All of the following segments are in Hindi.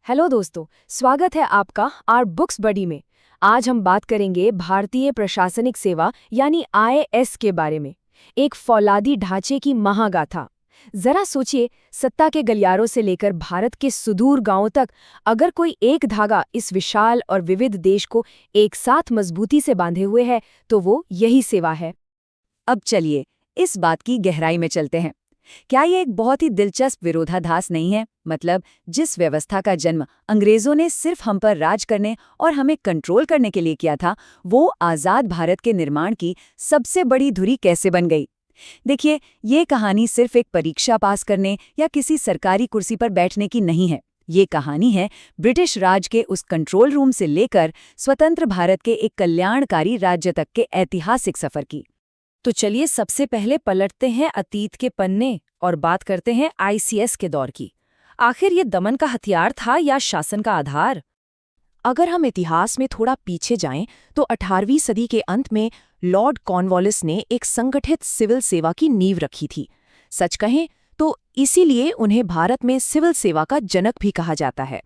हेलो दोस्तों, स्वागत है आपका आर बुक्स बडी में। आज हम बात करेंगे भारतीय प्रशासनिक सेवा यानी आईएएस के बारे में, एक फौलादी ढांचे की महागाथा। जरा सोचिए, सत्ता के गलियारों से लेकर भारत के सुदूर गांवों तक अगर कोई एक धागा इस विशाल और विविध देश को एक साथ मजबूती से बांधे हुए है तो वो यही सेवा है। अब चलिए इस बात की गहराई में चलते हैं। क्या ये एक बहुत ही दिलचस्प विरोधाभास नहीं है? मतलब जिस व्यवस्था का जन्म अंग्रेजों ने सिर्फ हम पर राज करने और हमें कंट्रोल करने के लिए किया था, वो आज़ाद भारत के निर्माण की सबसे बड़ी धुरी कैसे बन गई। देखिए, ये कहानी सिर्फ एक परीक्षा पास करने या किसी सरकारी कुर्सी पर बैठने की नहीं है। ये कहानी है ब्रिटिश राज के उस कंट्रोल रूम से लेकर स्वतंत्र भारत के एक कल्याणकारी राज्य तक के ऐतिहासिक सफर की। तो चलिए सबसे पहले पलटते हैं अतीत के पन्ने और बात करते हैं आईसीएस के दौर की। आखिर ये दमन का हथियार था या शासन का आधार? अगर हम इतिहास में थोड़ा पीछे जाएं तो 18वीं सदी के अंत में लॉर्ड कॉर्नवालिस ने एक संगठित सिविल सेवा की नींव रखी थी। सच कहें तो इसीलिए उन्हें भारत में सिविल सेवा का जनक भी कहा जाता है।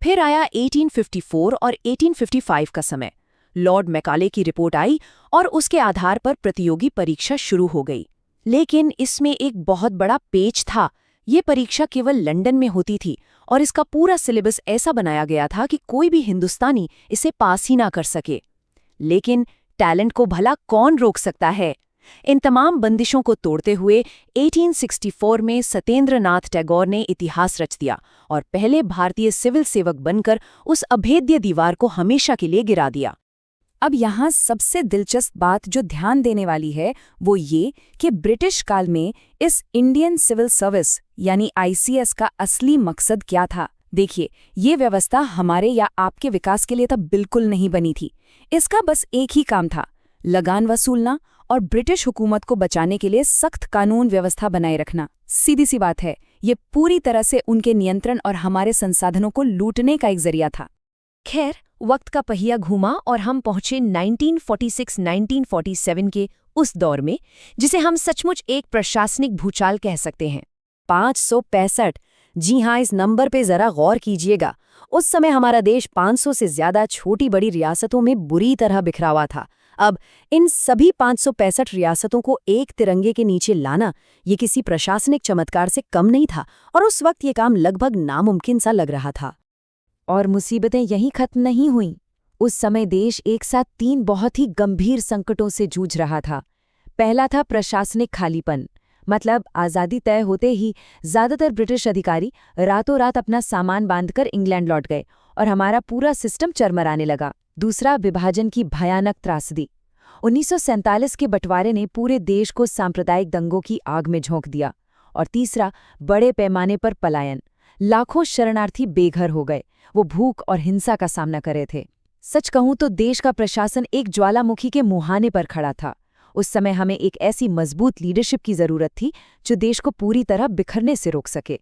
फिर आया 1854 और 1855 का समय। लॉर्ड मैकाले की रिपोर्ट आई और उसके आधार पर प्रतियोगी परीक्षा शुरू हो गई। लेकिन इसमें एक बहुत बड़ा पेच था। ये परीक्षा केवल लंदन में होती थी और इसका पूरा सिलेबस ऐसा बनाया गया था कि कोई भी हिंदुस्तानी इसे पास ही ना कर सके। लेकिन टैलेंट को भला कौन रोक सकता है? इन तमाम बंदिशों को तोड़ते हुए 1864 में सत्येंद्र नाथ टैगोर ने इतिहास रच दिया और पहले भारतीय सिविल सेवक बनकर उस अभेद्य दीवार को हमेशा के लिए गिरा दिया। अब यहाँ सबसे दिलचस्प बात जो ध्यान देने वाली है वो ये कि ब्रिटिश काल में इस इंडियन सिविल सर्विस यानी आईसीएस का असली मकसद क्या था। देखिए, ये व्यवस्था हमारे या आपके विकास के लिए तब बिल्कुल नहीं बनी थी। इसका बस एक ही काम था, लगान वसूलना और ब्रिटिश हुकूमत को बचाने के लिए सख्त कानून व्यवस्था बनाए रखना। सीधी सी बात है, ये पूरी तरह से उनके नियंत्रण और हमारे संसाधनों को लूटने का एक जरिया था। खैर, वक्त का पहिया घूमा और हम पहुंचे 1946-1947 के उस दौर में जिसे हम सचमुच एक प्रशासनिक भूचाल कह सकते हैं। 565। जी हाँ, इस नंबर पे जरा गौर कीजिएगा। उस समय हमारा देश 500 से ज्यादा छोटी बड़ी रियासतों में बुरी तरह बिखरा हुआ था। अब इन सभी 565 रियासतों को एक तिरंगे के नीचे लाना ये किसी प्रशासनिक चमत्कार से कम नहीं था और उस वक्त ये काम लगभग नामुमकिन सा लग रहा था। और मुसीबतें यहीं खत्म नहीं हुईं। उस समय देश एक साथ 3 बहुत ही गंभीर संकटों से जूझ रहा था। पहला था प्रशासनिक खालीपन, मतलब आज़ादी तय होते ही ज़्यादातर ब्रिटिश अधिकारी रातों रात अपना सामान बांधकर इंग्लैंड लौट गए और हमारा पूरा सिस्टम चरमराने लगा। दूसरा, विभाजन की भयानक त्रासदी। 1947 के बंटवारे ने पूरे देश को सांप्रदायिक दंगों की आग में झोंक दिया। और तीसरा, बड़े पैमाने पर पलायन। लाखों शरणार्थी बेघर हो गए, वो भूख और हिंसा का सामना कर रहे थे। सच कहूं तो देश का प्रशासन एक ज्वालामुखी के मुहाने पर खड़ा था। उस समय हमें एक ऐसी मजबूत लीडरशिप की जरूरत थी जो देश को पूरी तरह बिखरने से रोक सके।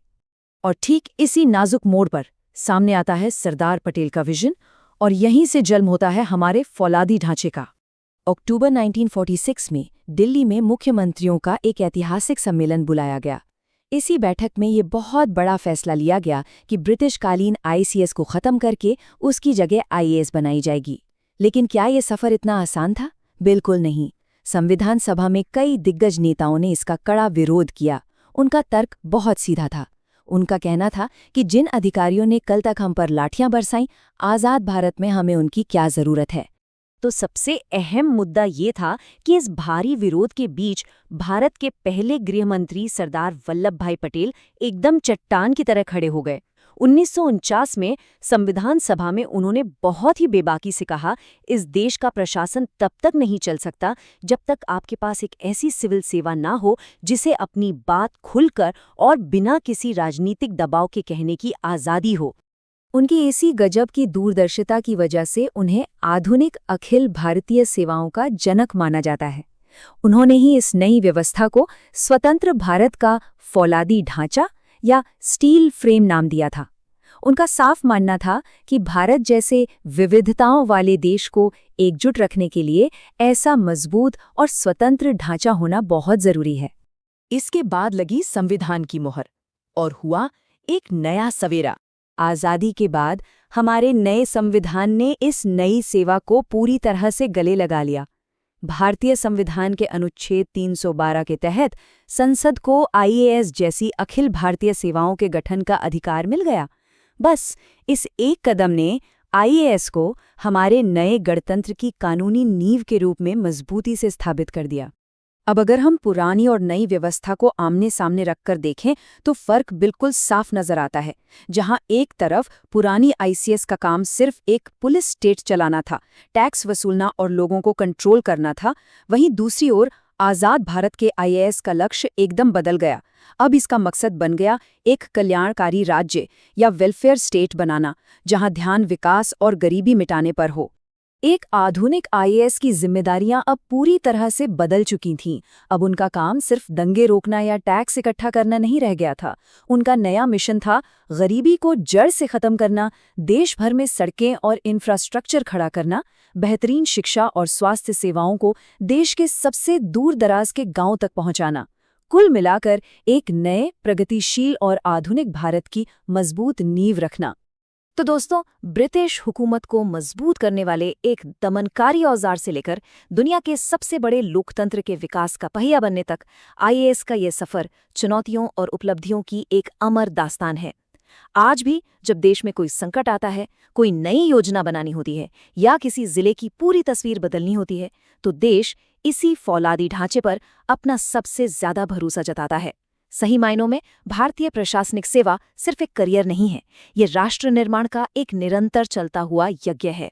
और ठीक इसी नाजुक मोड़ पर सामने आता है सरदार पटेल का विजन और यहीं से जन्म होता है हमारे फौलादी ढांचे का। अक्टूबर 1946 में दिल्ली में मुख्यमंत्रियों का एक ऐतिहासिक सम्मेलन बुलाया गया। इसी बैठक में ये बहुत बड़ा फैसला लिया गया कि ब्रिटिशकालीन आईसीएस को खत्म करके उसकी जगह आईएएस बनाई जाएगी। लेकिन क्या ये सफर इतना आसान था? बिल्कुल नहीं। संविधान सभा में कई दिग्गज नेताओं ने इसका कड़ा विरोध किया। उनका तर्क बहुत सीधा था। उनका कहना था कि जिन अधिकारियों ने कल तक हम पर लाठियां बरसाईं, आज़ाद भारत में हमें उनकी क्या जरूरत है। तो सबसे अहम मुद्दा ये था कि इस भारी विरोध के बीच भारत के पहले गृहमंत्री सरदार वल्लभ भाई पटेल एकदम चट्टान की तरह खड़े हो गए। 1949 में संविधान सभा में उन्होंने बहुत ही बेबाकी से कहा, इस देश का प्रशासन तब तक नहीं चल सकता जब तक आपके पास एक ऐसी सिविल सेवा ना हो जिसे अपनी बात खुलकर और बिना किसी राजनीतिक दबाव के कहने की आज़ादी हो। उनकी ऐसी गजब की दूरदर्शिता की वजह से उन्हें आधुनिक अखिल भारतीय सेवाओं का जनक माना जाता है। उन्होंने ही इस नई व्यवस्था को स्वतंत्र भारत का फौलादी ढांचा या स्टील फ्रेम नाम दिया था। उनका साफ मानना था कि भारत जैसे विविधताओं वाले देश को एकजुट रखने के लिए ऐसा मजबूत और स्वतंत्र ढांचा होना बहुत जरूरी है। इसके बाद लगी संविधान की मोहर और हुआ एक नया सवेरा। आज़ादी के बाद हमारे नए संविधान ने इस नई सेवा को पूरी तरह से गले लगा लिया। भारतीय संविधान के अनुच्छेद 312 के तहत संसद को आईएएस जैसी अखिल भारतीय सेवाओं के गठन का अधिकार मिल गया। बस इस एक कदम ने आईएएस को हमारे नए गणतंत्र की कानूनी नींव के रूप में मजबूती से स्थापित कर दिया। अब अगर हम पुरानी और नई व्यवस्था को आमने सामने रखकर देखें तो फर्क बिल्कुल साफ नजर आता है। जहां एक तरफ पुरानी आईसीएस का काम सिर्फ एक पुलिस स्टेट चलाना था, टैक्स वसूलना और लोगों को कंट्रोल करना था, वहीं दूसरी ओर आज़ाद भारत के आईएएस का लक्ष्य एकदम बदल गया। अब इसका मकसद बन गया एक कल्याणकारी राज्य या वेलफेयर स्टेट बनाना, जहां ध्यान विकास और गरीबी मिटाने पर हो। एक आधुनिक आईएएस की जिम्मेदारियां अब पूरी तरह से बदल चुकी थीं। अब उनका काम सिर्फ दंगे रोकना या टैक्स इकट्ठा करना नहीं रह गया था। उनका नया मिशन था गरीबी को जड़ से खत्म करना, देश भर में सड़कें और इंफ्रास्ट्रक्चर खड़ा करना, बेहतरीन शिक्षा और स्वास्थ्य सेवाओं को देश के सबसे दूर दराज के गांव तक पहुंचाना। कुल मिलाकर एक नए, प्रगतिशील और आधुनिक भारत की मजबूत नींव रखना। तो दोस्तों, ब्रिटिश हुकूमत को मजबूत करने वाले एक दमनकारी औजार से लेकर दुनिया के सबसे बड़े लोकतंत्र के विकास का पहिया बनने तक आईएएस का ये सफर चुनौतियों और उपलब्धियों की एक अमर दास्तान है। आज भी जब देश में कोई संकट आता है, कोई नई योजना बनानी होती है या किसी जिले की पूरी तस्वीर बदलनी होती है, तो देश इसी फौलादी ढांचे पर अपना सबसे ज्यादा भरोसा जताता है। सही मायनों में भारतीय प्रशासनिक सेवा सिर्फ एक करियर नहीं है, ये राष्ट्र निर्माण का एक निरंतर चलता हुआ यज्ञ है।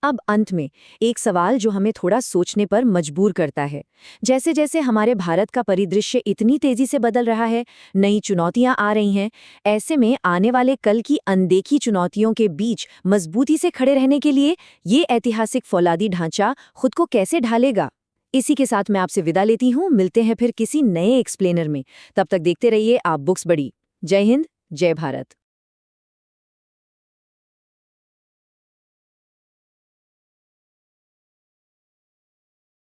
अब अंत में एक सवाल जो हमें थोड़ा सोचने पर मजबूर करता है। जैसे जैसे हमारे भारत का परिदृश्य इतनी तेजी से बदल रहा है, नई चुनौतियां आ रही हैं, ऐसे में आने वाले कल की अनदेखी चुनौतियों के बीच मजबूती से खड़े रहने के लिए ये ऐतिहासिक फौलादी ढांचा खुद को कैसे ढालेगा? इसी के साथ मैं आपसे विदा लेती हूँ। मिलते हैं फिर किसी नए एक्सप्लेनर में। तब तक देखते रहिए आप बुक्स बड़ी। जय हिंद, जय भारत।